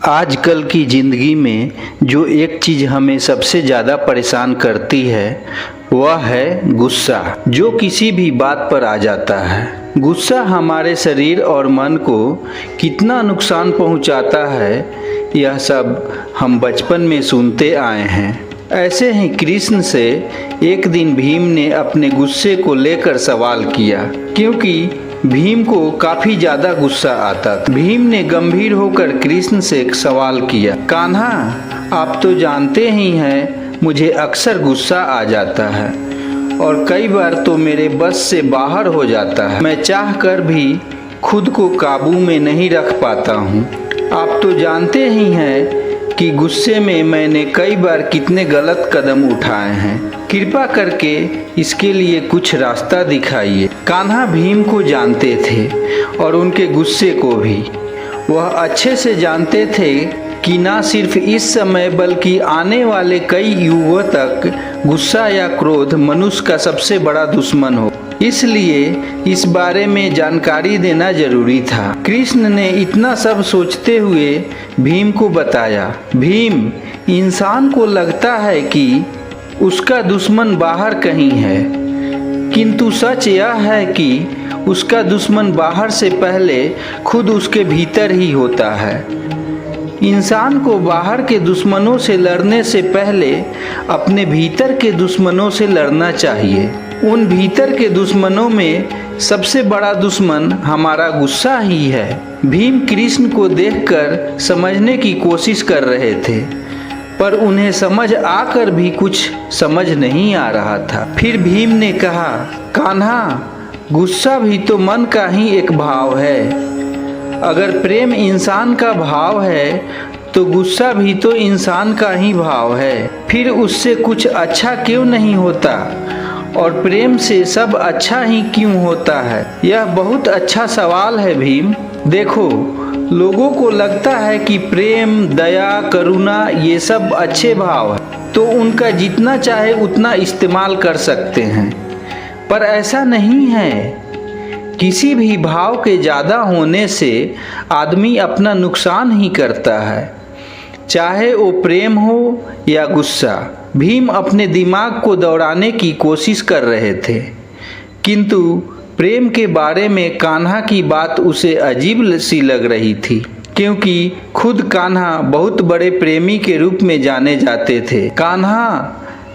आजकल की ज़िंदगी में जो एक चीज़ हमें सबसे ज़्यादा परेशान करती है वह है गुस्सा, जो किसी भी बात पर आ जाता है। गुस्सा हमारे शरीर और मन को कितना नुकसान पहुंचाता है, यह सब हम बचपन में सुनते आए हैं। ऐसे ही कृष्ण से एक दिन भीम ने अपने गुस्से को लेकर सवाल किया, क्योंकि भीम को काफी ज्यादा गुस्सा आता था। भीम ने गंभीर होकर कृष्ण से एक सवाल किया, कान्हा, आप तो जानते ही हैं मुझे अक्सर गुस्सा आ जाता है और कई बार तो मेरे बस से बाहर हो जाता है। मैं चाह कर भी खुद को काबू में नहीं रख पाता हूँ। आप तो जानते ही हैं कि गुस्से में मैंने कई बार कितने गलत कदम उठाए हैं। कृपा करके इसके लिए कुछ रास्ता दिखाइए। कान्हा भीम को जानते थे और उनके गुस्से को भी। वह अच्छे से जानते थे कि न सिर्फ इस समय बल्कि आने वाले कई युगों तक गुस्सा या क्रोध मनुष्य का सबसे बड़ा दुश्मन हो। इसलिए इस बारे में जानकारी देना जरूरी था। कृष्ण ने इतना सब सोचते हुए भीम को बताया, भीम, इंसान को लगता है कि उसका दुश्मन बाहर कहीं है, किंतु सच यह है कि उसका दुश्मन बाहर से पहले खुद उसके भीतर ही होता है। इंसान को बाहर के दुश्मनों से लड़ने से पहले अपने भीतर के दुश्मनों से लड़ना चाहिए। उन भीतर के दुश्मनों में सबसे बड़ा दुश्मन हमारा गुस्सा ही है। भीम कृष्ण को देखकर समझने की कोशिश कर रहे थे, पर उन्हें समझ आकर भी कुछ समझ नहीं आ रहा था। फिर भीम ने कहा, कान्हा, गुस्सा भी तो मन का ही एक भाव है। अगर प्रेम इंसान का भाव है तो गुस्सा भी तो इंसान का ही भाव है। फिर उससे कुछ अच्छा क्यों नहीं होता और प्रेम से सब अच्छा ही क्यों होता है? यह बहुत अच्छा सवाल है भीम। देखो, लोगों को लगता है कि प्रेम, दया, करुणा ये सब अच्छे भाव हैं, तो उनका जितना चाहे उतना इस्तेमाल कर सकते हैं, पर ऐसा नहीं है। किसी भी भाव के ज़्यादा होने से आदमी अपना नुकसान ही करता है, चाहे वो प्रेम हो या गुस्सा। भीम अपने दिमाग को दौड़ाने की कोशिश कर रहे थे, किंतु प्रेम के बारे में कान्हा की बात उसे अजीब सी लग रही थी, क्योंकि खुद कान्हा बहुत बड़े प्रेमी के रूप में जाने जाते थे। कान्हा,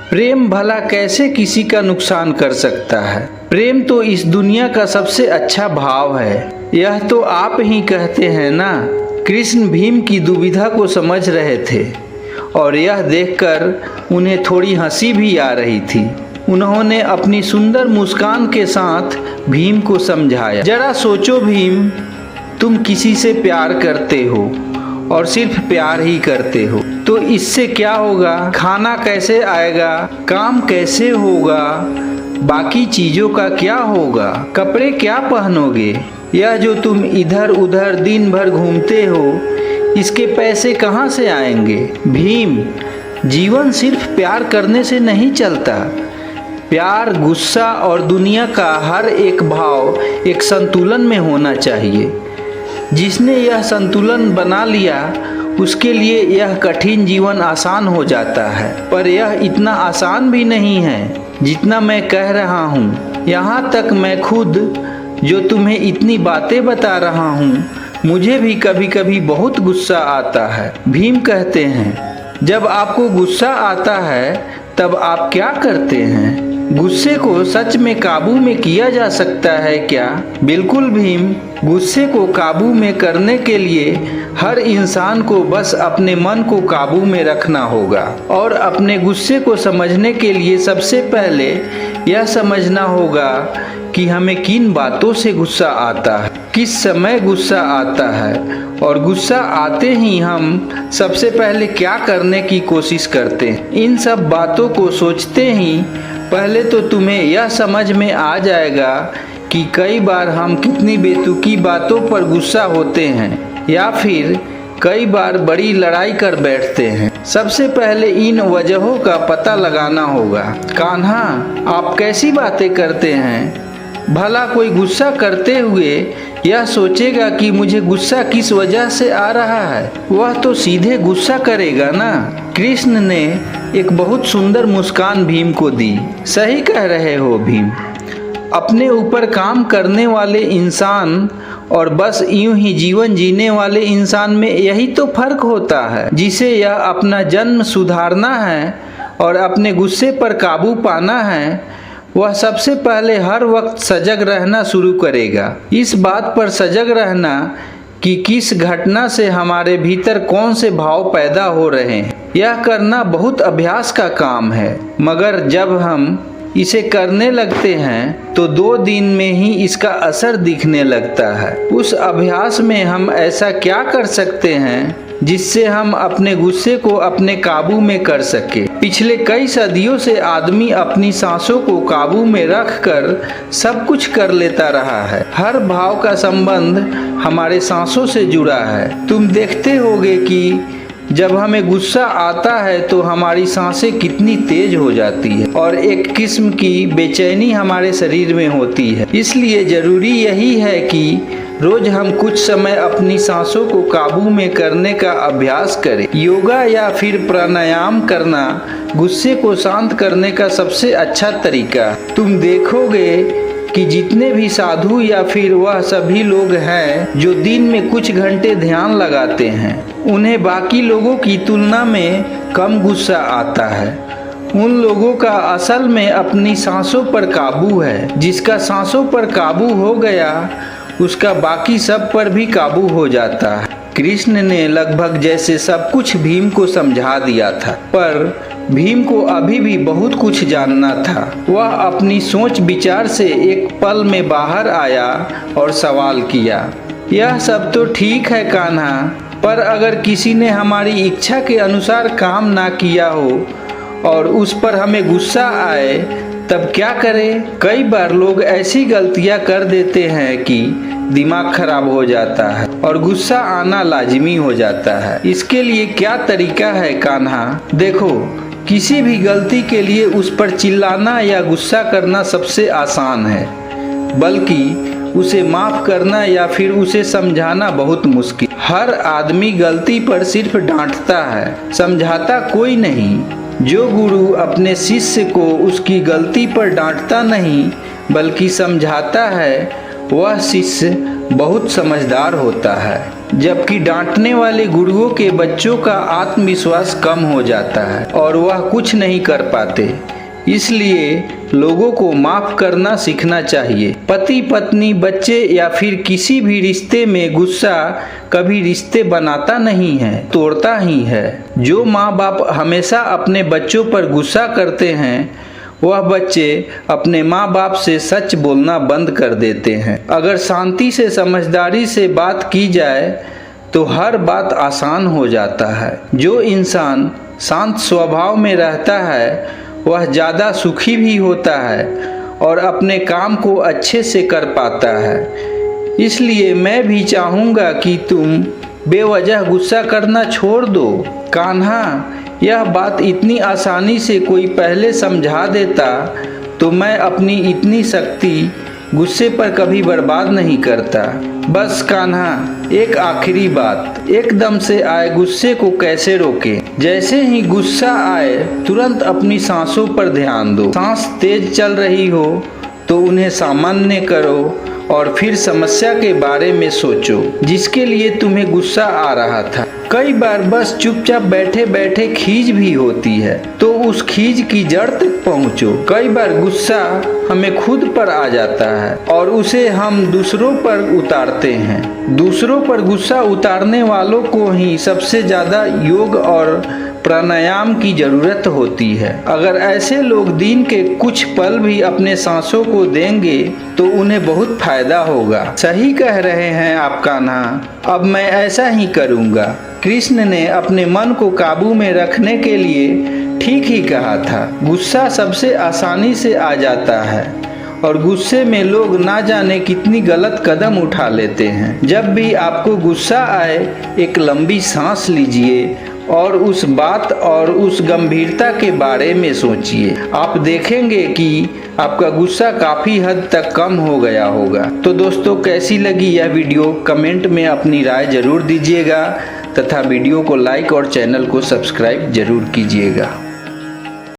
प्रेम भला कैसे किसी का नुकसान कर सकता है? प्रेम तो इस दुनिया का सबसे अच्छा भाव है, यह तो आप ही कहते हैं ना। कृष्ण भीम की दुविधा को समझ रहे थे और यह देखकर उन्हें थोड़ी हंसी भी आ रही थी। उन्होंने अपनी सुंदर मुस्कान के साथ भीम को समझाया, जरा सोचो भीम, तुम किसी से प्यार करते हो और सिर्फ प्यार ही करते हो, तो इससे क्या होगा? खाना कैसे आएगा? काम कैसे होगा? बाकी चीजों का क्या होगा? कपड़े क्या पहनोगे? यह जो तुम इधर उधर दिन भर घूमते हो, इसके पैसे कहाँ से आएंगे? भीम, जीवन सिर्फ प्यार करने से नहीं चलता। प्यार, गुस्सा और दुनिया का हर एक भाव एक संतुलन में होना चाहिए। जिसने यह संतुलन बना लिया उसके लिए यह कठिन जीवन आसान हो जाता है, पर यह इतना आसान भी नहीं है जितना मैं कह रहा हूँ। यहाँ तक मैं खुद जो तुम्हें इतनी बातें बता रहा हूँ, मुझे भी कभी कभी बहुत गुस्सा आता है। भीम कहते हैं, जब आपको गुस्सा आता है तब आप क्या करते हैं? गुस्से को सच में काबू में किया जा सकता है क्या? बिल्कुल भीम, गुस्से को काबू में करने के लिए हर इंसान को बस अपने मन को काबू में रखना होगा। और अपने गुस्से को समझने के लिए सबसे पहले यह समझना होगा कि हमें किन बातों से गुस्सा आता है, किस समय गुस्सा आता है, और गुस्सा आते ही हम सबसे पहले क्या करने की कोशिश करते हैं। इन सब बातों को सोचते ही पहले तो तुम्हें यह समझ में आ जाएगा कि कई बार हम कितनी बेतुकी बातों पर गुस्सा होते हैं, या फिर कई बार बड़ी लड़ाई कर बैठते हैं। सबसे पहले इन वजहों का पता लगाना होगा। कान्हा, आप कैसी बातें करते हैं? भला कोई गुस्सा करते हुए यह सोचेगा कि मुझे गुस्सा किस वजह से आ रहा है, वह तो सीधे गुस्सा करेगा ना। कृष्ण ने एक बहुत सुंदर मुस्कान भीम को दी। सही कह रहे हो भीम, अपने ऊपर काम करने वाले इंसान और बस यूं ही जीवन जीने वाले इंसान में यही तो फर्क होता है। जिसे यह अपना जन्म सुधारना है और अपने गुस्से पर काबू पाना है, वह सबसे पहले हर वक्त सजग रहना शुरू करेगा। इस बात पर सजग रहना कि किस घटना से हमारे भीतर कौन से भाव पैदा हो रहे हैं, यह करना बहुत अभ्यास का काम है। मगर जब हम इसे करने लगते हैं तो 2 दिन में ही इसका असर दिखने लगता है। उस अभ्यास में हम ऐसा क्या कर सकते हैं जिससे हम अपने गुस्से को अपने काबू में कर सके। पिछले कई सदियों से आदमी अपनी सांसों को काबू में रखकर सब कुछ कर लेता रहा है। हर भाव का संबंध हमारे सांसों से जुड़ा है। तुम देखते होगे कि जब हमें गुस्सा आता है तो हमारी सांसें कितनी तेज हो जाती है और एक किस्म की बेचैनी हमारे शरीर में होती है। इसलिए जरूरी यही है कि रोज हम कुछ समय अपनी सांसों को काबू में करने का अभ्यास करें। योगा या फिर प्राणायाम करना गुस्से को शांत करने का सबसे अच्छा तरीका। तुम देखोगे कि जितने भी साधु या फिर वह सभी लोग हैं जो दिन में कुछ घंटे ध्यान लगाते हैं, उन्हें बाकी लोगों की तुलना में कम गुस्सा आता है। उन लोगों का असल में अपनी सांसों पर काबू है। जिसका सांसों पर काबू हो गया उसका बाकी सब पर भी काबू हो जाता है। कृष्ण ने लगभग जैसे सब कुछ भीम को समझा दिया था, पर भीम को अभी भी बहुत कुछ जानना था। वह अपनी सोच विचार से एक पल में बाहर आया और सवाल किया, यह सब तो ठीक है कान्हा, पर अगर किसी ने हमारी इच्छा के अनुसार काम ना किया हो और उस पर हमें गुस्सा आए तब क्या करें? कई बार लोग ऐसी गलतियां कर देते हैं कि दिमाग खराब हो जाता है और गुस्सा आना लाजिमी हो जाता है। इसके लिए क्या तरीका है कान्हा? देखो, किसी भी गलती के लिए उस पर चिल्लाना या गुस्सा करना सबसे आसान है, बल्कि उसे माफ करना या फिर उसे समझाना बहुत मुश्किल। हर आदमी गलती पर सिर्फ डांटता है, समझाता कोई नहीं। जो गुरु अपने शिष्य को उसकी गलती पर डांटता नहीं बल्कि समझाता है, वह शिष्य बहुत समझदार होता है। जबकि डांटने वाले गुरुओं के बच्चों का आत्मविश्वास कम हो जाता है और वह कुछ नहीं कर पाते। इसलिए लोगों को माफ करना सीखना चाहिए। पति पत्नी, बच्चे या फिर किसी भी रिश्ते में गुस्सा कभी रिश्ते बनाता नहीं है, तोड़ता ही है। जो माँ बाप हमेशा अपने बच्चों पर गुस्सा करते हैं, वह बच्चे अपने माँ बाप से सच बोलना बंद कर देते हैं। अगर शांति से, समझदारी से बात की जाए तो हर बात आसान हो जाता है। जो इंसान शांत स्वभाव में रहता है वह ज़्यादा सुखी भी होता है और अपने काम को अच्छे से कर पाता है। इसलिए मैं भी चाहूँगा कि तुम बेवजह गुस्सा करना छोड़ दो। कान्हा, यह बात इतनी आसानी से कोई पहले समझा देता तो मैं अपनी इतनी शक्ति गुस्से पर कभी बर्बाद नहीं करता। बस कान्हा, एक आखिरी बात, एकदम से आए गुस्से को कैसे रोके? जैसे ही गुस्सा आए तुरंत अपनी सांसों पर ध्यान दो। सांस तेज चल रही हो तो उन्हें सामान्य करो और फिर समस्या के बारे में सोचो जिसके लिए तुम्हें गुस्सा आ रहा था। कई बार बस चुपचाप बैठे बैठे खीज भी होती है तो उस खीज की जड़ तक पहुंचो। कई बार गुस्सा हमें खुद पर आ जाता है और उसे हम दूसरों पर उतारते हैं। दूसरों पर गुस्सा उतारने वालों को ही सबसे ज़्यादा योग और प्राणायाम की जरूरत होती है। अगर ऐसे लोग दिन के कुछ पल भी अपने सांसों को देंगे तो उन्हें बहुत फायदा होगा। सही कह रहे हैं आप कान्हा, अब मैं ऐसा ही करूँगा। कृष्ण ने अपने मन को काबू में रखने के लिए ठीक ही कहा था। गुस्सा सबसे आसानी से आ जाता है और गुस्से में लोग ना जाने कितनी गलत कदम उठा लेते हैं। जब भी आपको गुस्सा आए, एक लंबी सांस लीजिए और उस बात और उस गंभीरता के बारे में सोचिए। आप देखेंगे कि आपका गुस्सा काफ़ी हद तक कम हो गया होगा। तो दोस्तों, कैसी लगी यह वीडियो कमेंट में अपनी राय ज़रूर दीजिएगा तथा वीडियो को लाइक और चैनल को सब्सक्राइब ज़रूर कीजिएगा।